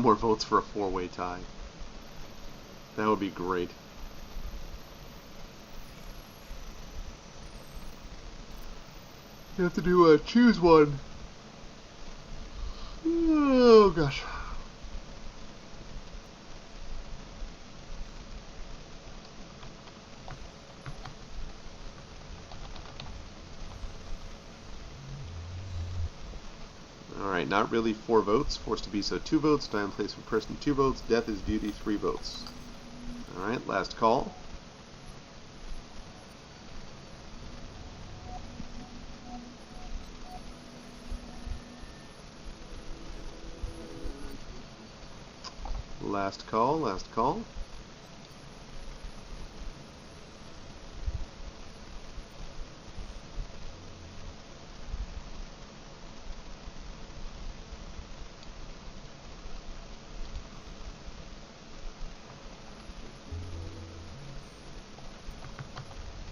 more votes for a four-way tie. That would be great. You have to do choose one. Oh gosh. Alright, not really 4 votes. Forced to be so 2 votes. Time and place for person 2 votes. Death is beauty 3 votes. Alright, last call. Last call, last call.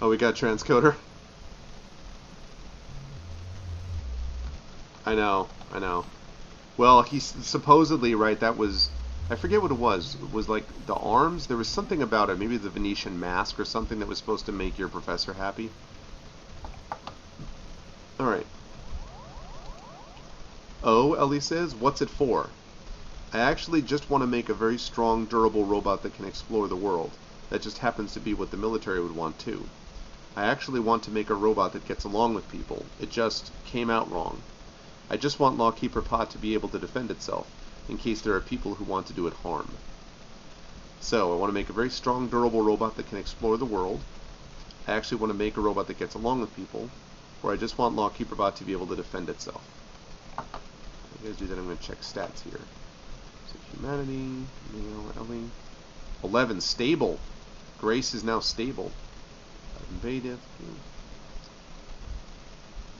Oh, we got transcoder. I know, I know. Well, he's supposedly, right, that was, I forget what it was. It was like the arms? There was something about it, maybe the Venetian mask or something that was supposed to make your professor happy. Alright. Oh, Ellie says, what's it for? I actually just want to make a very strong, durable robot that can explore the world. That just happens to be what the military would want too. I actually want to make a robot that gets along with people. It just came out wrong. I just want Lawkeeper Pot to be able to defend itself, in case there are people who want to do it harm. So, I want to make a very strong, durable robot that can explore the world. I actually want to make a robot that gets along with people, or I just want Lawkeeper Bot to be able to defend itself. You guys do that, I'm going to check stats here. So, humanity, male, Ellie. 11, stable. Grace is now stable. Invaded.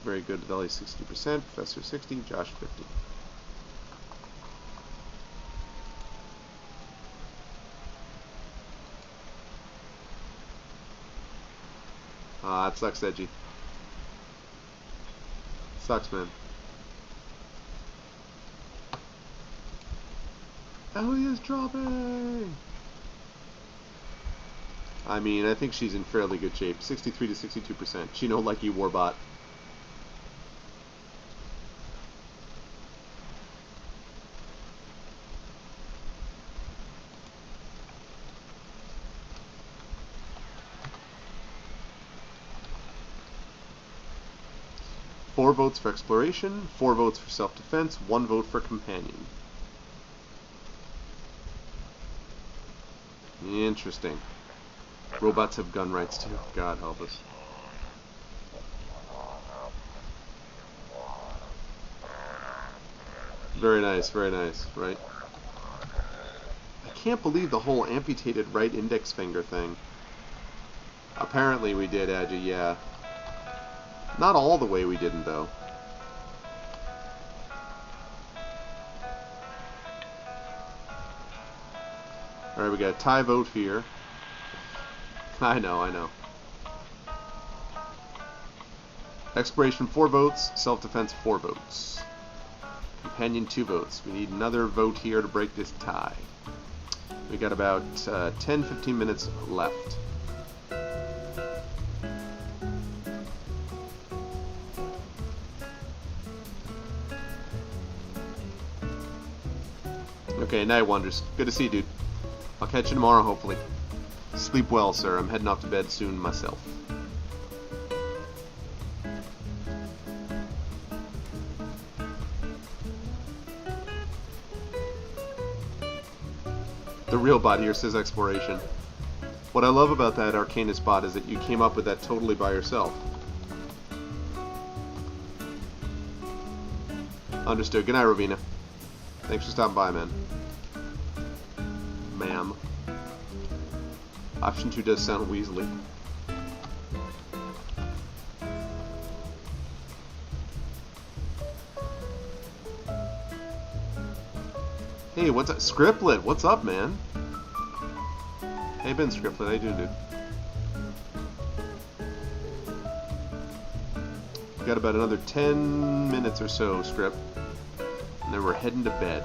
Very good with Ellie 60%, Professor 60, Josh 50. Ah, that sucks, Edgy. Sucks, man. Ellie is dropping! I mean, I think she's in fairly good shape. 63 to 62%. She no likey Warbot. Four votes for exploration, 4 votes for self-defense, 1 vote for companion. Interesting. Robots have gun rights too. God help us. Very nice, right? I can't believe the whole amputated right index finger thing. Apparently we did, Agi, yeah. Not all the way we didn't, though. Alright, we got a tie vote here. I know. Exploration 4 votes, self-defense 4 votes. Companion 2 votes. We need another vote here to break this tie. We got about 10-15 minutes left. Okay, Night Wonders. Good to see you, dude. I'll catch you tomorrow, hopefully. Sleep well, sir. I'm heading off to bed soon myself. The real bot here says exploration. What I love about that Arcanus bot is that you came up with that totally by yourself. Understood. Good night, Ravina. Thanks for stopping by, man. Ma'am. Option 2 does sound weaselly. Hey, what's up? Scriptlet, what's up, man? Hey, Ben Scriptlet, how you doing, dude? We got about another 10 minutes or so, Script. And then we're heading to bed.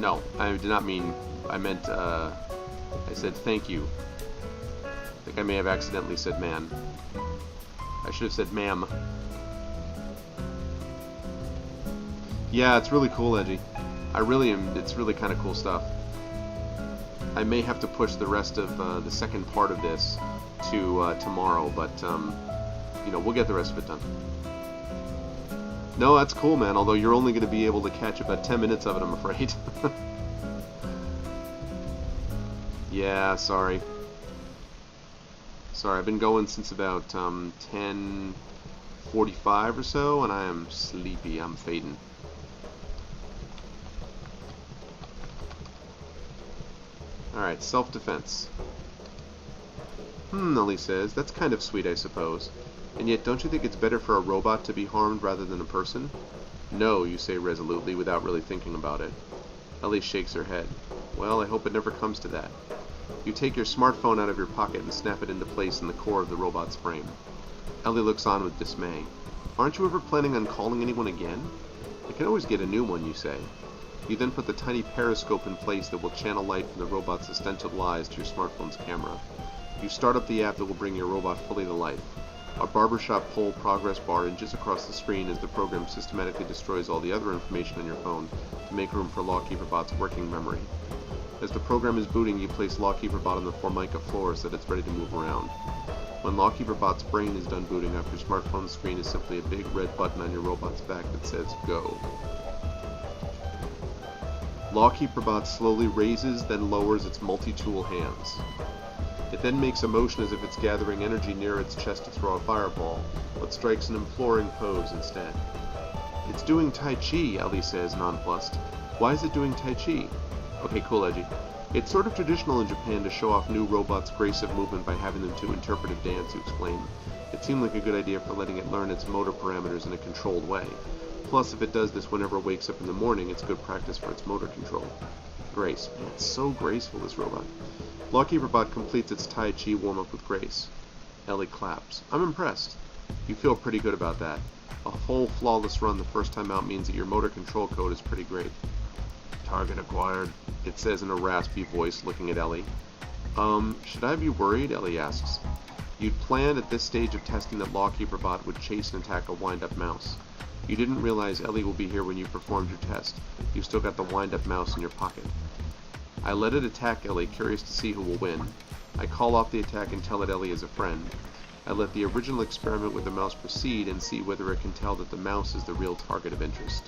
No, I did not mean... I meant, I said thank you. I think I may have accidentally said man. I should have said ma'am. Yeah, it's really cool, Edgy. I really am... It's really kind of cool stuff. I may have to push the rest of the second part of this to tomorrow, but, you know, we'll get the rest of it done. No, that's cool, man, although you're only going to be able to catch about 10 minutes of it, I'm afraid. Yeah, sorry. Sorry, I've been going since about 10:45 or so, and I am sleepy. I'm fading. Alright, self-defense. Ellie says, that's kind of sweet, I suppose. And yet, don't you think it's better for a robot to be harmed rather than a person? No, you say resolutely, without really thinking about it. Ellie shakes her head. Well, I hope it never comes to that. You take your smartphone out of your pocket and snap it into place in the core of the robot's frame. Ellie looks on with dismay. Aren't you ever planning on calling anyone again? I can always get a new one, you say. You then put the tiny periscope in place that will channel light from the robot's ostensible eyes to your smartphone's camera. You start up the app that will bring your robot fully to life. A barbershop pole progress bar inches across the screen as the program systematically destroys all the other information on your phone to make room for LawKeeperBot's working memory. As the program is booting, you place LawKeeperBot on the Formica floor so that it's ready to move around. When LawKeeperBot's brain is done booting up, your smartphone's screen is simply a big red button on your robot's back that says Go. LawKeeperBot slowly raises, then lowers its multi-tool hands. It then makes a motion as if it's gathering energy near its chest to throw a fireball, but strikes an imploring pose instead. It's doing Tai Chi, Ellie says, nonplussed. Why is it doing Tai Chi? Okay, cool, Edgy. It's sort of traditional in Japan to show off new robots' grace of movement by having them do interpretive dance, you explain. It seemed like a good idea for letting it learn its motor parameters in a controlled way. Plus, if it does this whenever it wakes up in the morning, it's good practice for its motor control. Grace. Man, it's so graceful, this robot. LawKeeperBot completes its Tai Chi warm-up with grace. Ellie claps. I'm impressed. You feel pretty good about that. A whole flawless run the first time out means that your motor control code is pretty great. Target acquired, it says in a raspy voice, looking at Ellie. Should I be worried? Ellie asks. You'd planned at this stage of testing that LawKeeperBot would chase and attack a wind-up mouse. You didn't realize Ellie will be here when you performed your test. You still got the wind-up mouse in your pocket. I let it attack Ellie, curious to see who will win. I call off the attack and tell it Ellie is a friend. I let the original experiment with the mouse proceed and see whether it can tell that the mouse is the real target of interest.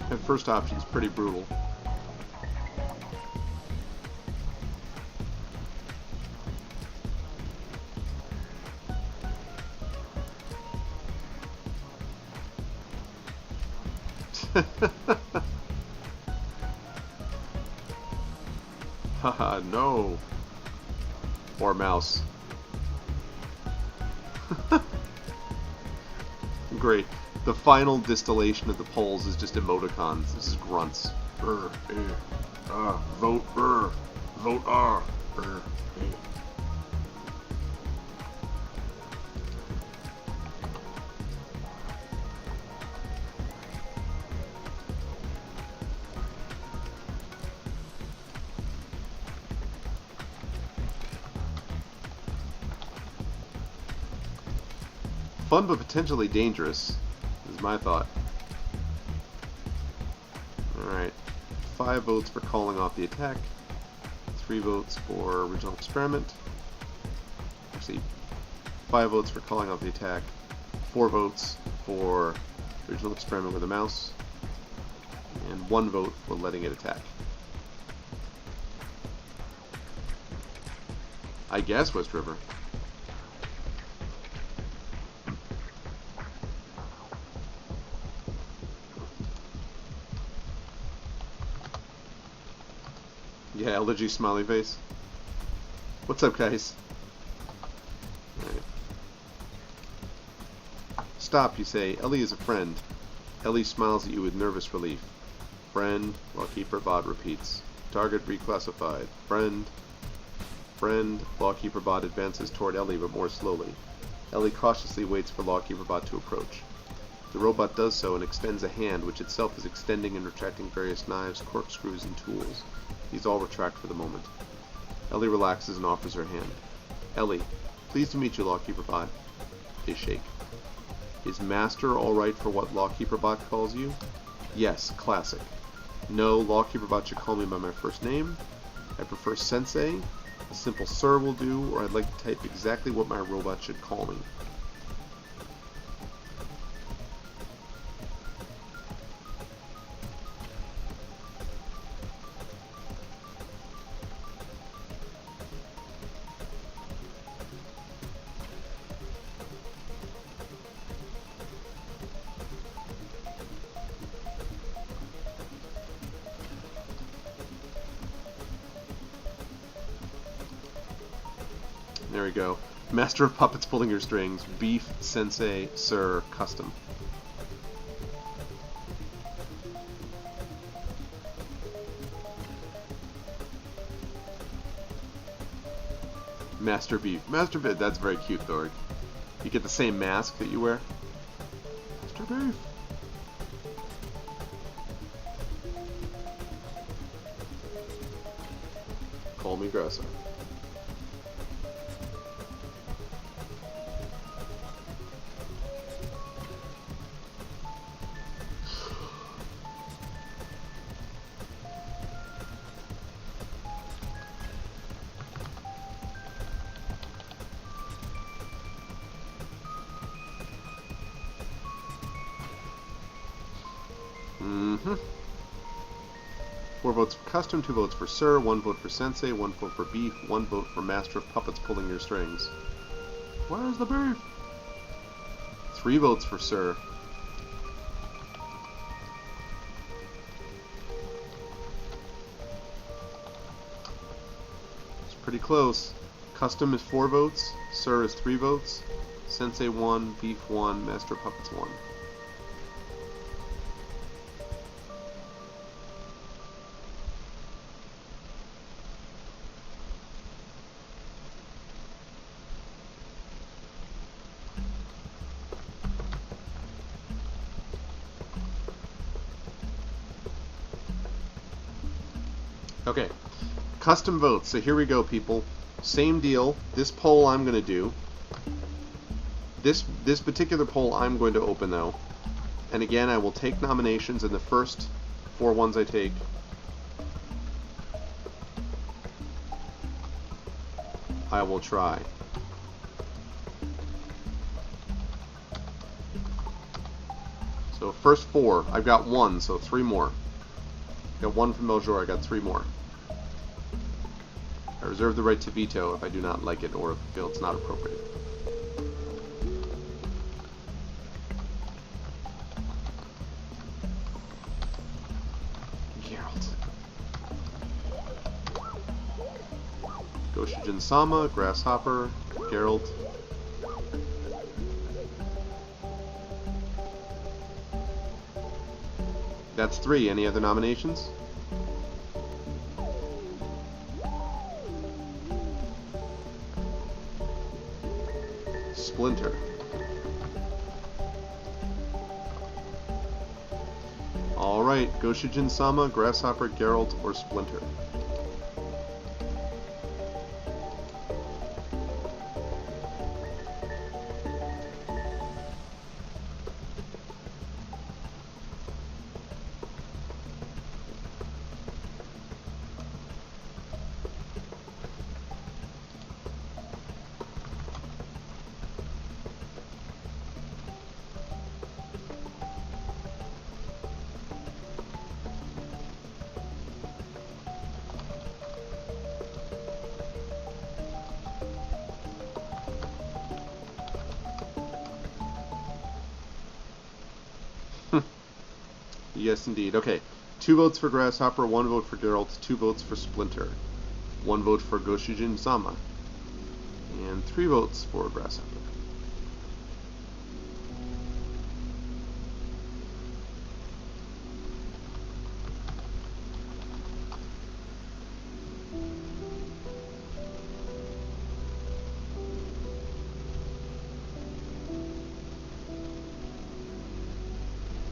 That first option is pretty brutal. Haha, no. Or mouse. Great. The final distillation of the polls is just emoticons. This is grunts. Vote, vote, Fun but potentially dangerous, is my thought. Alright, 5 votes for calling off the attack, 3 votes for original experiment. Actually, 5 votes for calling off the attack, 4 votes for original experiment with a mouse, and 1 vote for letting it attack. I guess West River. Yeah, allergy smiley face. What's up, guys? Right. Stop, you say. Ellie is a friend. Ellie smiles at you with nervous relief. Friend, Lawkeeper Bot repeats. Target reclassified. Friend. Friend, Lawkeeper Bot advances toward Ellie, but more slowly. Ellie cautiously waits for Lawkeeper Bot to approach. The robot does so and extends a hand, which itself is extending and retracting various knives, corkscrews, and tools. These all retract for the moment. Ellie relaxes and offers her hand. Ellie, pleased to meet you, Lawkeeper Bot. They shake. Is Master alright for what Lawkeeper Bot calls you? Yes, classic. No, Lawkeeper Bot should call me by my first name. I prefer Sensei. A simple Sir will do, or I'd like to type exactly what my robot should call me. There we go. Master of Puppets pulling your strings. Beef, Sensei, Sir, Custom. Master Beef. Master Beef. That's very cute, Thorg. You get the same mask that you wear. Master Beef. Call me Gressa. Mm-hmm. 4 votes for Custom, 2 votes for Sir, 1 vote for Sensei, 1 vote for Beef, 1 vote for Master of Puppets pulling your strings. Where's the beef? 3 votes for Sir. It's pretty close. Custom is 4 votes, Sir is 3 votes, Sensei 1, Beef 1, Master of Puppets 1. Okay, custom votes. So here we go, people. Same deal. This poll I'm going to do. This particular poll I'm going to open, though. And again, I will take nominations, and the first 4 ones I take, I will try. So first 4. I've got 1, so 3 more. Got 1 from Meljor, I got 3 more. I reserve the right to veto if I do not like it or feel it's not appropriate. Geralt. Goshijin Sama, Grasshopper, Geralt. That's 3. Any other nominations? Splinter. Alright, Goshijin Sama, Grasshopper, Geralt, or Splinter. Yes, indeed. Okay. 2 votes for Grasshopper, 1 vote for Geralt, 2 votes for Splinter, 1 vote for Goshijin Sama, and 3 votes for Grasshopper.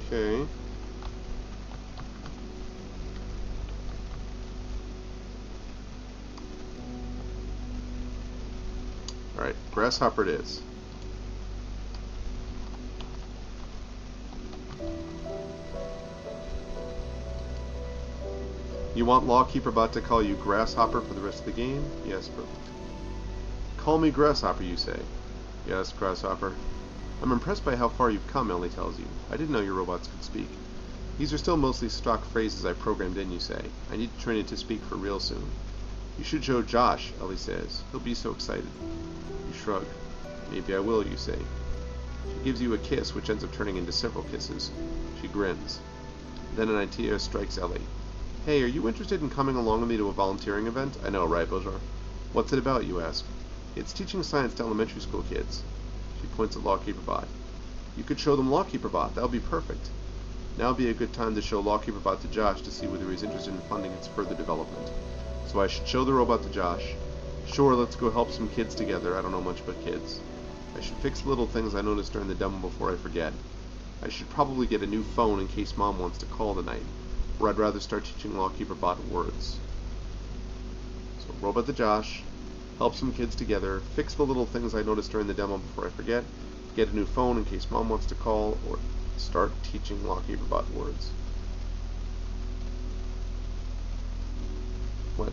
Okay. Alright, Grasshopper it is. You want Lawkeeperbot to call you Grasshopper for the rest of the game? Yes, perfect. Call me Grasshopper, you say. Yes, Grasshopper. I'm impressed by how far you've come, Ellie tells you. I didn't know your robots could speak. These are still mostly stock phrases I programmed in, you say. I need to train it to speak for real soon. You should show Josh, Ellie says. He'll be so excited. You shrug. Maybe I will, you say. She gives you a kiss, which ends up turning into several kisses. She grins. Then an idea strikes Ellie. Hey, are you interested in coming along with me to a volunteering event? I know, right, Bojar? What's it about, you ask? It's teaching science to elementary school kids. She points at Lawkeeperbot. You could show them Lawkeeperbot. That would be perfect. Now would be a good time to show Lawkeeperbot to Josh to see whether he's interested in funding its further development. So I should show the robot to Josh. Sure, let's go help some kids together. I don't know much about kids. I should fix the little things I noticed during the demo before I forget. I should probably get a new phone in case Mom wants to call tonight. Or I'd rather start teaching Lawkeeperbot words. So, robot to Josh, help some kids together, fix the little things I noticed during the demo before I forget, get a new phone in case Mom wants to call, or start teaching Lawkeeperbot words. What?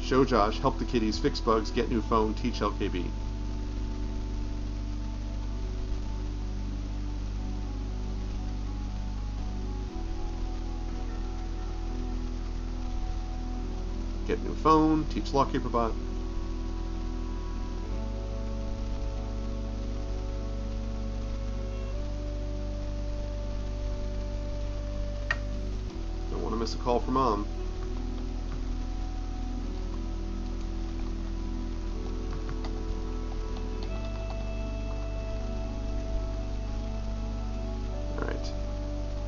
Show Josh, help the kiddies, fix bugs, get new phone, teach LKB. Get new phone, teach Lawkeeperbot. Don't want to miss a call from Mom.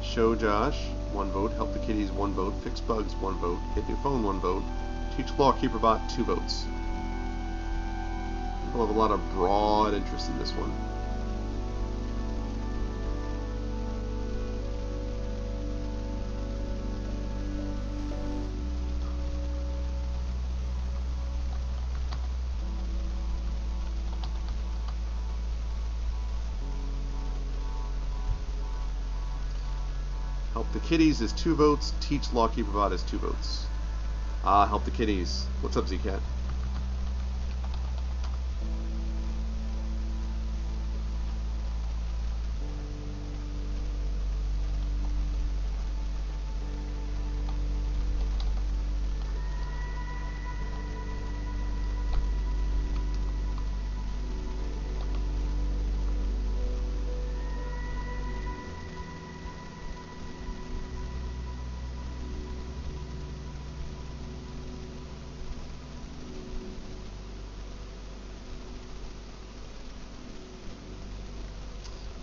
Show Josh, 1 vote. Help the kiddies, 1 vote. Fix bugs, 1 vote. Get new phone, 1 vote. Teach Lawkeeperbot, 2 votes. People have a lot of broad interest in this one. Help the kiddies is 2 votes. Teach Lawkeeperbot is 2 votes. Help the kiddies. What's up, Zcat?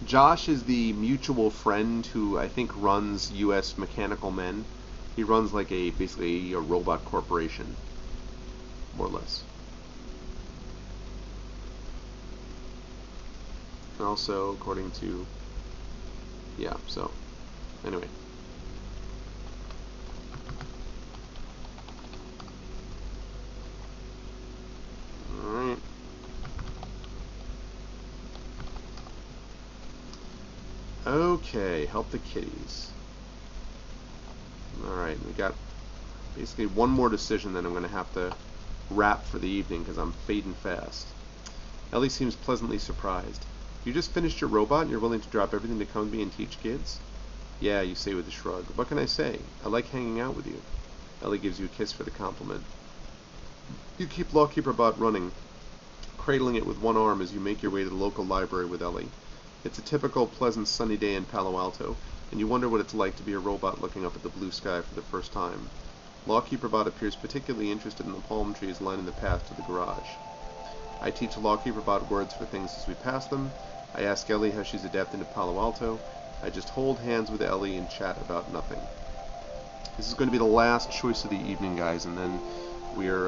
Josh is the mutual friend who I think runs U.S. Mechanical Men. He runs like basically a robot corporation, more or less. And also, according to, yeah, so, anyway. Alright. Okay, help the kiddies. Alright, we got basically one more decision that I'm going to have to wrap for the evening because I'm fading fast. Ellie seems pleasantly surprised. You just finished your robot and you're willing to drop everything to come with me and teach kids? Yeah, you say with a shrug. What can I say? I like hanging out with you. Ellie gives you a kiss for the compliment. You keep Lawkeeperbot running, cradling it with one arm as you make your way to the local library with Ellie. It's a typical pleasant sunny day in Palo Alto, and you wonder what it's like to be a robot looking up at the blue sky for the first time. Lawkeeperbot appears particularly interested in the palm trees lining the path to the garage. I teach Lawkeeperbot words for things as we pass them. I ask Ellie how she's adapting to Palo Alto. I just hold hands with Ellie and chat about nothing. This is going to be the last choice of the evening, guys, and then we're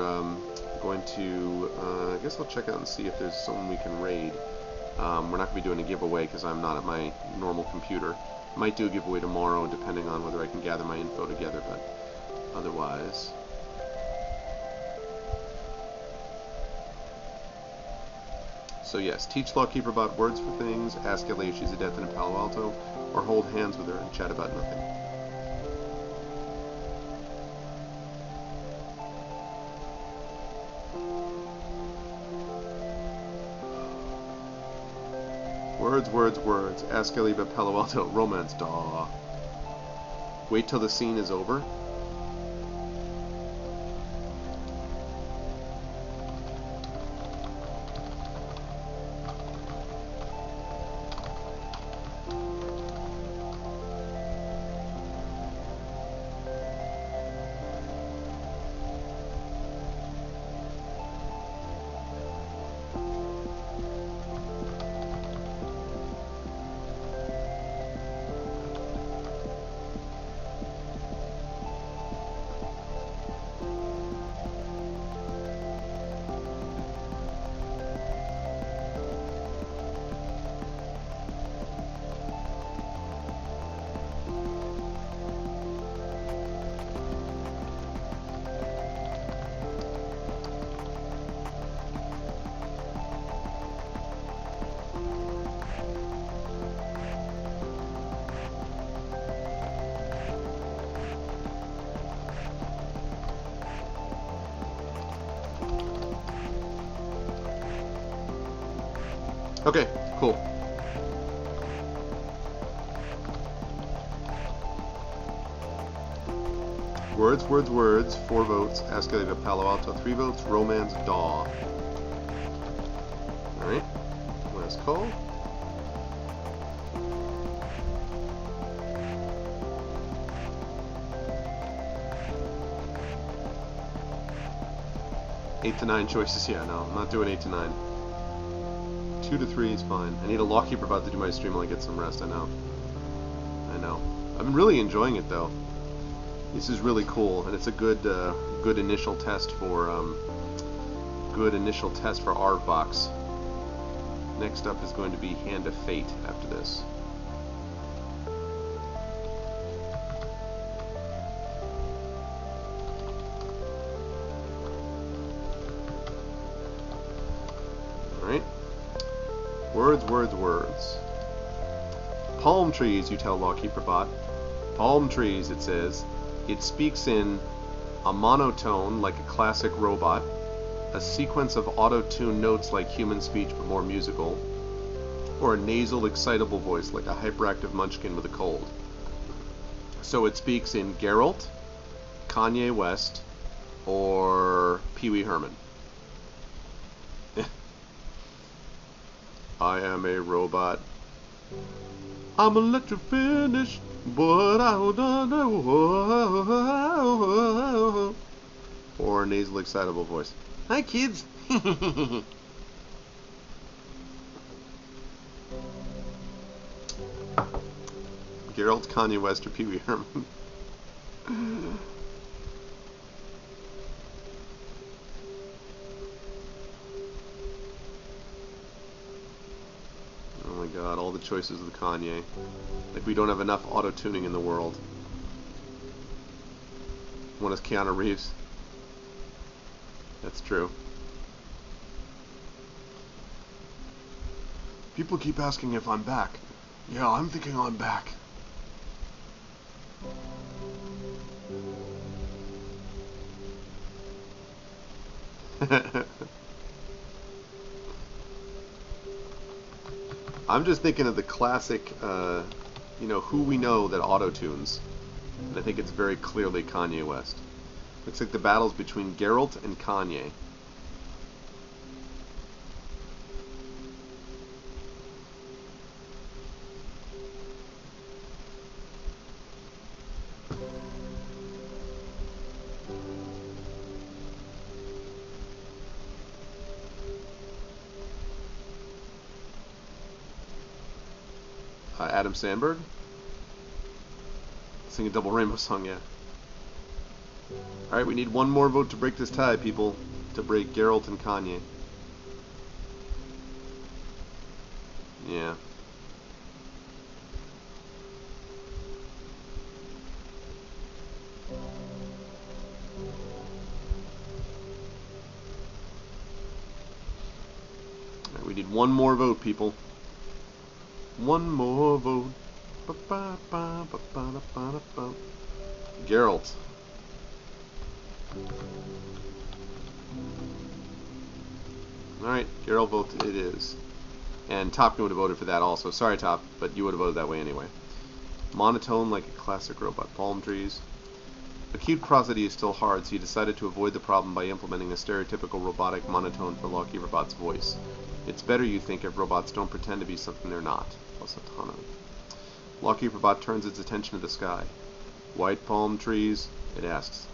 going to, I guess I'll check out and see if there's someone we can raid. We're not going to be doing a giveaway because I'm not at my normal computer. Might do a giveaway tomorrow, depending on whether I can gather my info together, but otherwise... So yes, teach Lawkeeper about words for things, ask Ellie if she's a death in Palo Alto, or hold hands with her and chat about nothing. Words, words, words. Ask Ellie about Palo Alto. Romance, daw. Wait till the scene is over. Okay, cool. Words, words, words. 4 votes. Ask Ellie about Palo Alto. 3 votes. Romance, daw. Alright. Last call. Eight to 9 choices. Yeah, no, I'm not doing 8 to 9. 2 to 3 is fine. I need a Lawkeeper about to do my stream while I get some rest. I know. I'm really enjoying it though. This is really cool, and it's a good initial test for Aardbox. Next up is going to be Hand of Fate after this. Alright. Words, words, words. Palm trees, you tell Lawkeeper Bot. Palm trees, it says. It speaks in a monotone like a classic robot, a sequence of auto-tuned notes like human speech but more musical, or a nasal, excitable voice like a hyperactive munchkin with a cold. So it speaks in Geralt, Kanye West, or Pee Wee Herman. I am a robot. I'm electro-finished, but I don't know. Or a nasal, excitable voice. Hi, kids. Geralt, Kanye West, or Pee Wee Herman. Oh my god, all the choices of the Kanye. Like we don't have enough auto-tuning in the world. One is Keanu Reeves. That's true. People keep asking if I'm back. Yeah, I'm thinking I'm back. I'm just thinking of the classic, you know, who we know that auto-tunes. And I think it's very clearly Kanye West. Looks like the battle's between Geralt and Kanye. Adam Sandberg? Sing a Double Rainbow song, yeah. Alright, we need one more vote to break this tie, people. To break Geralt and Kanye. Yeah. Alright, we need one more vote, people. One more vote. Geralt. Alright, Geralt vote it is. And Topkin would have voted for that also. Sorry, Top, but you would have voted that way anyway. Monotone like a classic robot. Palm trees. Acute prosody is still hard, so you decided to avoid the problem by implementing a stereotypical robotic monotone for Lawkeeper Bot's voice. It's better, you think, if robots don't pretend to be something they're not. Plus a ton of. Lawkeeper Bot turns its attention to the sky. White palm trees, it asks.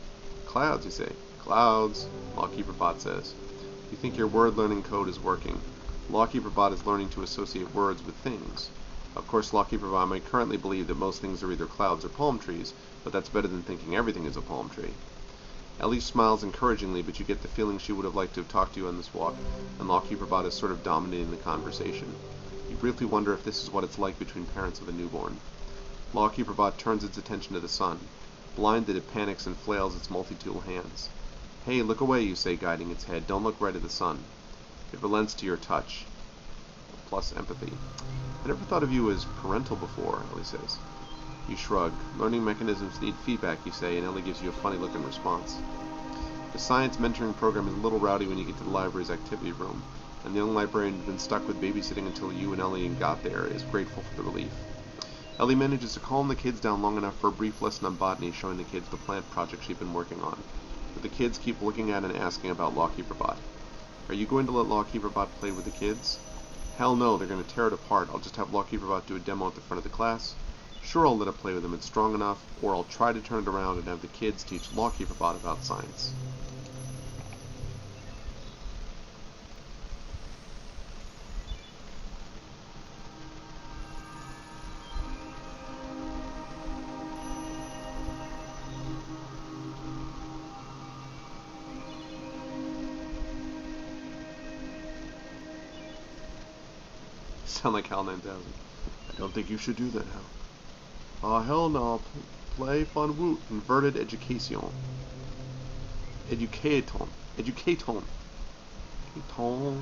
Clouds, you say. Clouds, Lawkeeper Bot says. You think your word learning code is working. Lawkeeper Bot is learning to associate words with things. Of course, Lawkeeper Bot may currently believe that most things are either clouds or palm trees, but that's better than thinking everything is a palm tree. Ellie smiles encouragingly, but you get the feeling she would have liked to have talked to you on this walk, and Lawkeeper Bot is sort of dominating the conversation. You briefly wonder if this is what it's like between parents of a newborn. Lawkeeper Bot turns its attention to the sun. Blinded, it panics and flails its multi-tool hands. Hey, look away, you say, guiding its head. Don't look right at the sun. It relents to your touch. Plus empathy. I never thought of you as parental before, Ellie says. You shrug. Learning mechanisms need feedback, you say, and Ellie gives you a funny look in response. The science mentoring program is a little rowdy when you get to the library's activity room, and the young librarian who's been stuck with babysitting until you and Ellie got there is grateful for the relief. Ellie manages to calm the kids down long enough for a brief lesson on botany, showing the kids the plant project she'd been working on. But the kids keep looking at and asking about Lawkeeper Bot. Are you going to let Lawkeeper Bot play with the kids? Hell no, they're going to tear it apart. I'll just have Lawkeeper Bot do a demo at the front of the class. Sure, I'll let it play with them, it's strong enough, or I'll try to turn it around and have the kids teach Lawkeeper Bot about science. Sound like Hal 9000. I don't think you should do that, Hal. Hell no. Play fun woot. Inverted education. Educaton. Educaton. Educaton.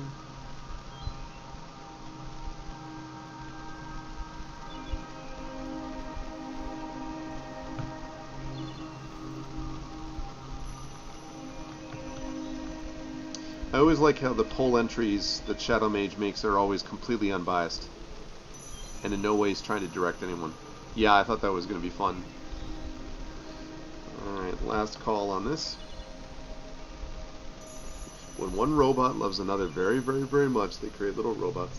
I always like how the poll entries that Shadow Mage makes are always completely unbiased. And in no way is trying to direct anyone. Yeah, I thought that was going to be fun. Alright, last call on this. When one robot loves another very, very, very much, they create little robots.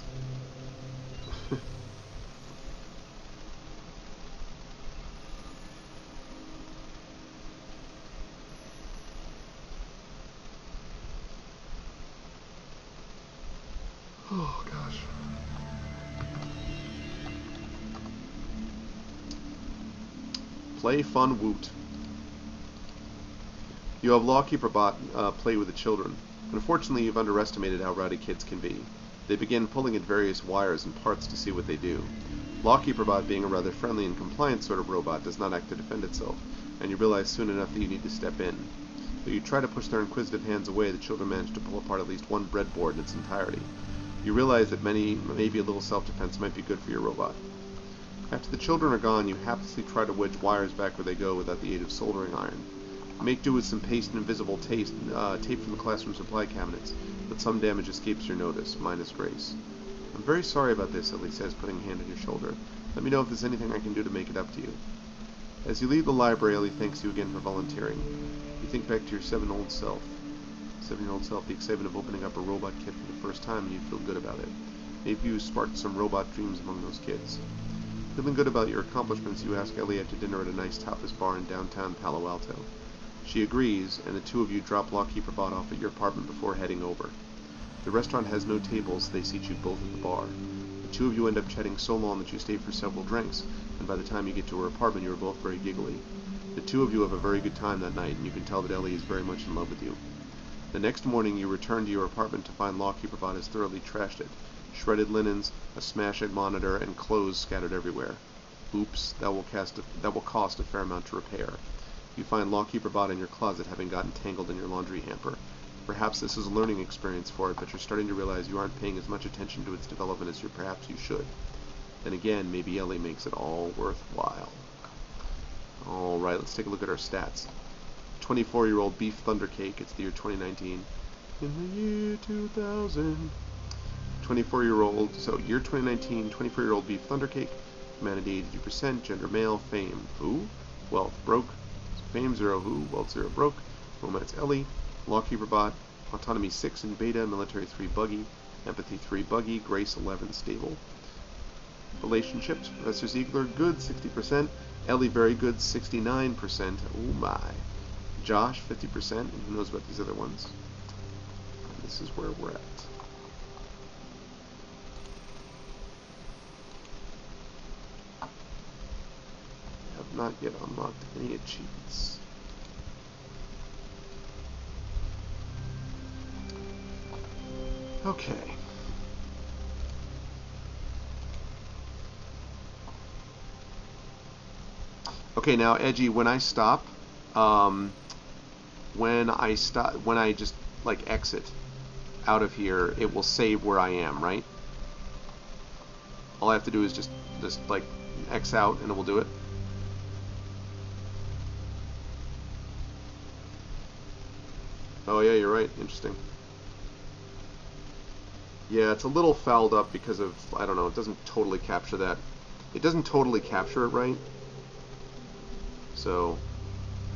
Oh, gosh. Play fun woot. You have Lawkeeper Bot play with the children. Unfortunately, you've underestimated how rowdy kids can be. They begin pulling at various wires and parts to see what they do. Lawkeeper Bot, being a rather friendly and compliant sort of robot, does not act to defend itself, and you realize soon enough that you need to step in. Though you try to push their inquisitive hands away, the children manage to pull apart at least one breadboard in its entirety. You realize that maybe a little self-defense might be good for your robot. After the children are gone, you haplessly try to wedge wires back where they go without the aid of soldering iron. You make do with some paste and invisible tape from the classroom supply cabinets, but some damage escapes your notice, minus Grace. I'm very sorry about this, Ellie says, putting a hand on your shoulder. Let me know if there's anything I can do to make it up to you. As you leave the library, Ellie thanks you again for volunteering. You think back to your 7-year-old self. The excitement of opening up a robot kit for the first time, and you'd feel good about it. Maybe you sparked some robot dreams among those kids. Feeling good about your accomplishments, you ask Ellie out to dinner at a nice tapas bar in downtown Palo Alto. She agrees, and the two of you drop Lawkeeper Bot off at your apartment before heading over. The restaurant has no tables, so they seat you both at the bar. The two of you end up chatting so long that you stay for several drinks, and by the time you get to her apartment, you are both very giggly. The two of you have a very good time that night, and you can tell that Ellie is very much in love with you. The next morning you return to your apartment to find Lawkeeper Bot has thoroughly trashed it. Shredded linens, a smashed monitor, and clothes scattered everywhere. Oops, that will cost a fair amount to repair. You find Lawkeeper Bot in your closet, having gotten tangled in your laundry hamper. Perhaps this is a learning experience for it, but you're starting to realize you aren't paying as much attention to its development as perhaps you should. Then again, maybe Ellie makes it all worthwhile. Alright, let's take a look at our stats. 24-year-old Beef Thundercake, it's the year 2019. In the year 2000. 24-year-old, so year 2019, 24-year-old Beef Thundercake, humanity 82%, gender male, fame, who? Wealth, broke. So fame 0, who? Wealth 0, broke. Romance, Ellie. Lawkeeper Bot, autonomy 6 in beta, military 3 buggy, empathy 3 buggy, grace 11 stable. Relationships, Professor Ziegler, good 60%, Ellie very good 69%, oh my. Josh 50%, and who knows about these other ones. This is where we're at. I have not yet unlocked any achievements. Okay. Okay, now Edgy, when I stop, when I just like exit out of here, it will save where I am, right? All I have to do is just like X out and it will do it. Oh yeah, you're right. Interesting. Yeah, it's a little fouled up because of, I don't know, it doesn't totally capture that. It doesn't totally capture it right. So,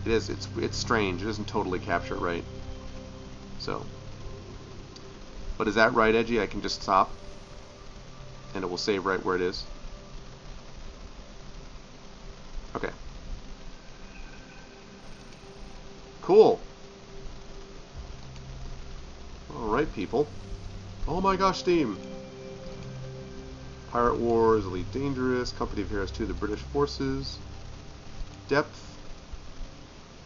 it's strange. It doesn't totally capture it right. So. But is that right, Edgy? I can just stop and it will save right where it is. Okay. Cool. Alright, people. Oh my gosh, Steam! Pirate Wars, Elite Dangerous, Company of Heroes 2, the British Forces, Depth,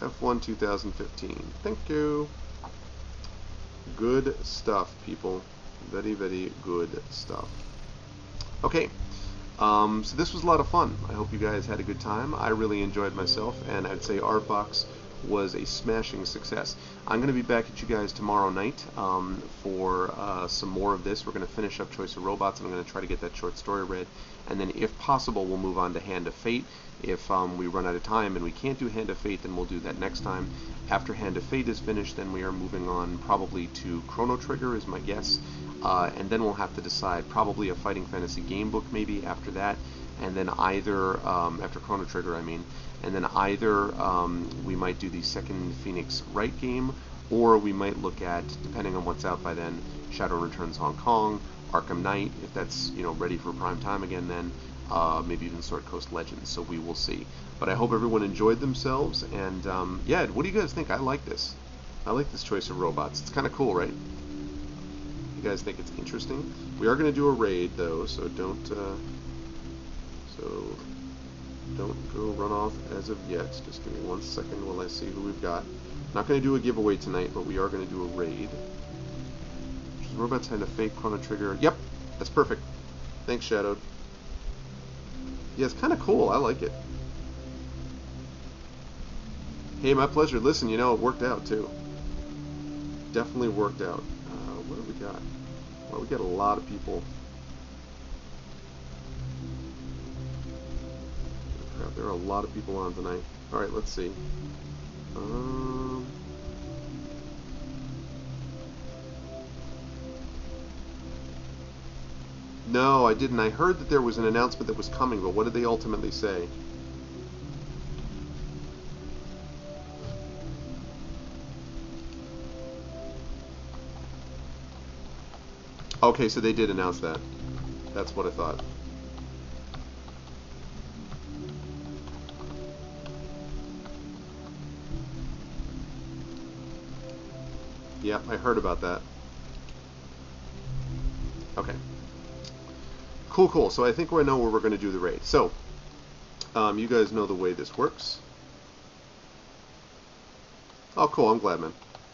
F1 2015. Thank you! Good stuff, people. Very, very good stuff. Okay, so this was a lot of fun. I hope you guys had a good time. I really enjoyed myself, and I'd say Artbox was a smashing success. I'm going to be back at you guys tomorrow night for some more of this. We're going to finish up Choice of Robots, and I'm going to try to get that short story read. And then, if possible, we'll move on to Hand of Fate. If we run out of time and we can't do Hand of Fate, then we'll do that next time. After Hand of Fate is finished, then we are moving on probably to Chrono Trigger, is my guess. And then we'll have to decide, probably a Fighting Fantasy game book maybe after that. And then either, after Chrono Trigger I mean, and then either we might do the second Phoenix Wright game, or we might look at, depending on what's out by then, Shadow Returns Hong Kong, Arkham Knight, if that's ready for prime time again then, maybe even Sword Coast Legends, so we will see. But I hope everyone enjoyed themselves, and yeah, what do you guys think? I like this. I like this Choice of Robots. It's kind of cool, right? You guys think it's interesting? We are going to do a raid, though, so don't go run off as of yet. Just give me 1 second while I see who we've got. Not going to do a giveaway tonight, but we are going to do a raid. Robots Hand of Fate, Chrono Trigger. Yep, that's perfect. Thanks, Shadowed. Yeah, it's kind of cool. I like it. Hey, my pleasure. Listen, it worked out, too. Definitely worked out. What do we got? Well, we got a lot of people. Crap, there are a lot of people on tonight. Alright, let's see. No, I didn't. I heard that there was an announcement that was coming, but what did they ultimately say? Okay, so they did announce that. That's what I thought. Yep, I heard about that. Okay. Cool. So I think I know where we're going to do the raid. So, you guys know the way this works. Oh, cool. I'm glad, man.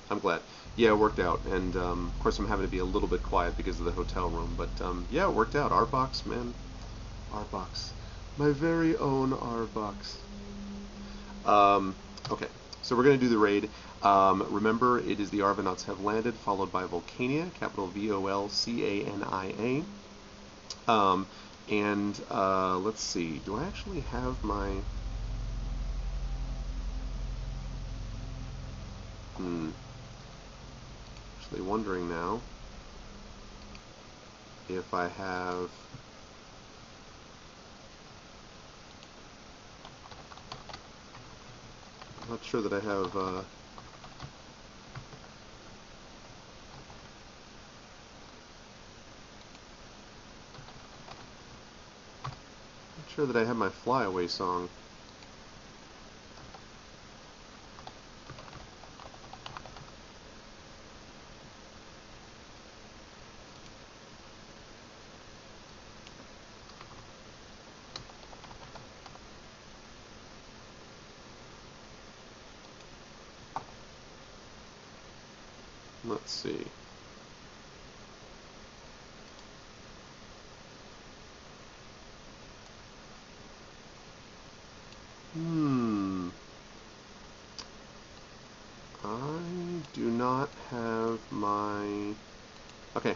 I'm glad. Yeah, it worked out, and of course I'm having to be a little bit quiet because of the hotel room. But yeah, it worked out. Arbox, man. Arbox. My very own Arbox. Um, okay, so we're going to do the raid. Remember, it is the Arvanauts have landed, followed by Volcania, capital Volcania. And let's see, do I actually have my... Actually wondering now if I have... I'm not sure that I have... not sure that I have my Flyaway song. Let's see. I do not have my... Okay.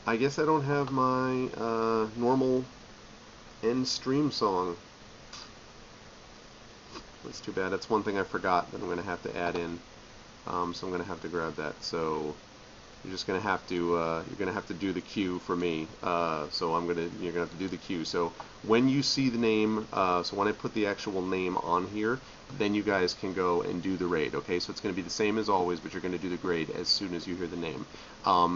I guess I don't have my normal end stream song. That's too bad. That's one thing I forgot that I'm going to have to add in. So I'm going to have to grab that. So you're just going to have to do the cue for me. So you're going to have to do the cue. So when you see the name, so when I put the actual name on here, then you guys can go and do the raid. Okay, so it's going to be the same as always, but you're going to do the grade as soon as you hear the name.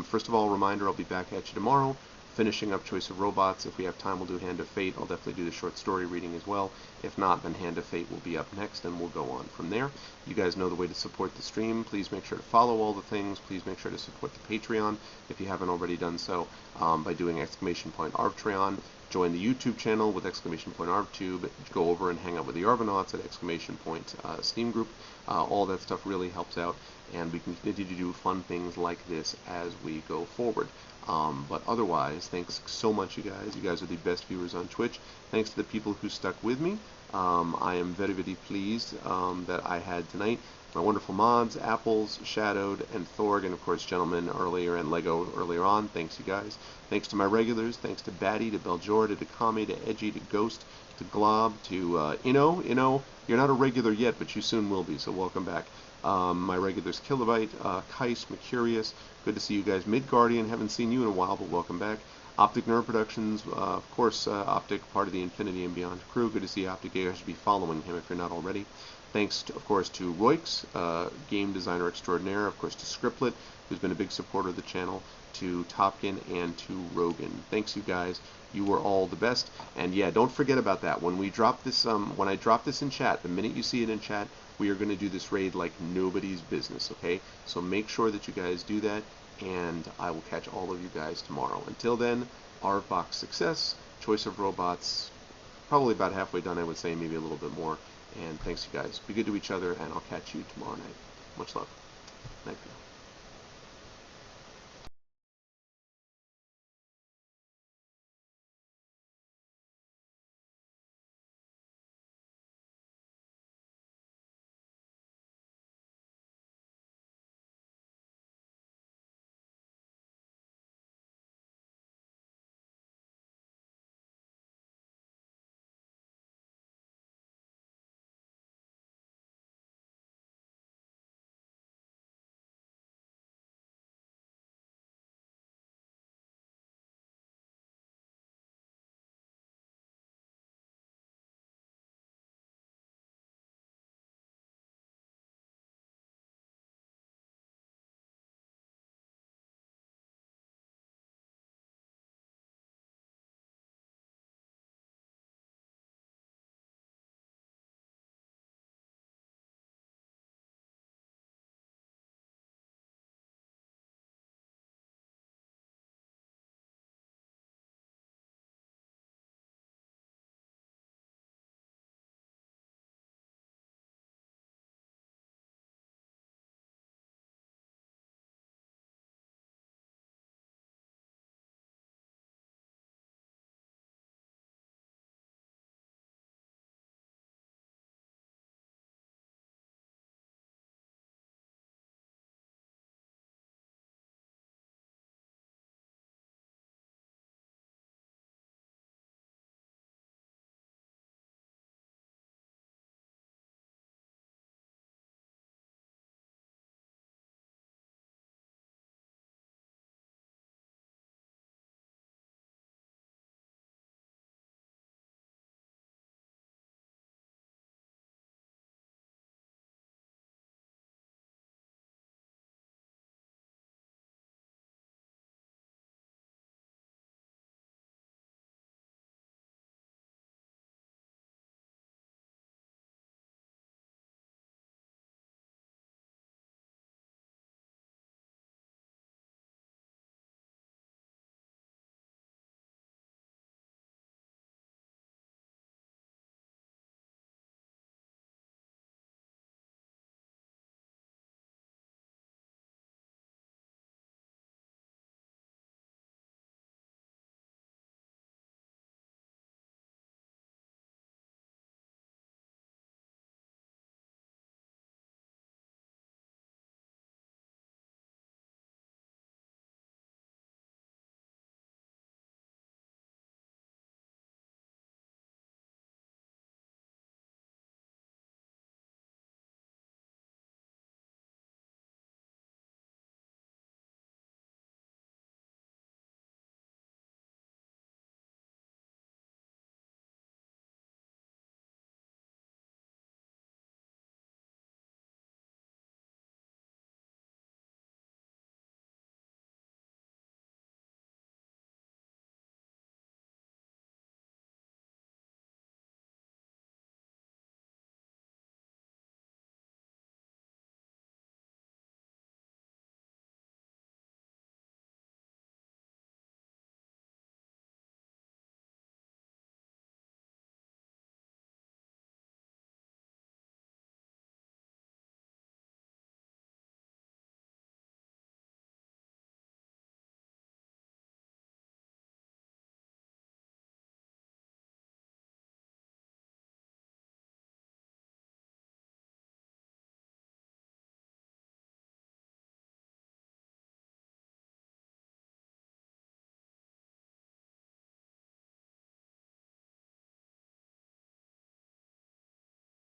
First of all, reminder: I'll be back at you tomorrow, finishing up Choice of Robots. If we have time, we'll do Hand of Fate. I'll definitely do the short story reading as well. If not, then Hand of Fate will be up next, and we'll go on from there. You guys know the way to support the stream. Please make sure to follow all the things. Please make sure to support the Patreon if you haven't already done so by doing !ArvTreon. Join the YouTube channel with !ArvTube. Go over and hang out with the Arvanauts at ! Steam group. All that stuff really helps out, and we can continue to do fun things like this as we go forward. But otherwise, thanks so much, you guys. You guys are the best viewers on Twitch. Thanks to the people who stuck with me. I am very, very pleased that I had tonight my wonderful mods, Apples, Shadowed, and Thorg, and of course Gentleman earlier and Lego earlier on. Thanks, you guys. Thanks to my regulars. Thanks to Batty, to Beljor, to Dakami, to Edgy, to Ghost, to Glob, to Inno. Inno, you're not a regular yet, but you soon will be, so welcome back. My regulars, Kilobyte, Kais, Mercurius. Good to see you guys. Midgardian, haven't seen you in a while, but welcome back. Optic Nerve Productions, of course, Optic, part of the Infinity and Beyond crew. Good to see Optic. You guys should be following him if you're not already. Thanks, of course, to Roix, game designer extraordinaire, of course, to Scriptlet, who's been a big supporter of the channel, to Topkin, and to Rogan. Thanks, you guys. You were all the best. And yeah, don't forget about that. When we drop this, when I drop this in chat, the minute you see it in chat, we are going to do this raid like nobody's business, okay? So make sure that you guys do that, and I will catch all of you guys tomorrow. Until then, Arvbox success, Choice of Robots, probably about halfway done, I would say, maybe a little bit more. And thanks, you guys. Be good to each other, and I'll catch you tomorrow night. Much love. Night.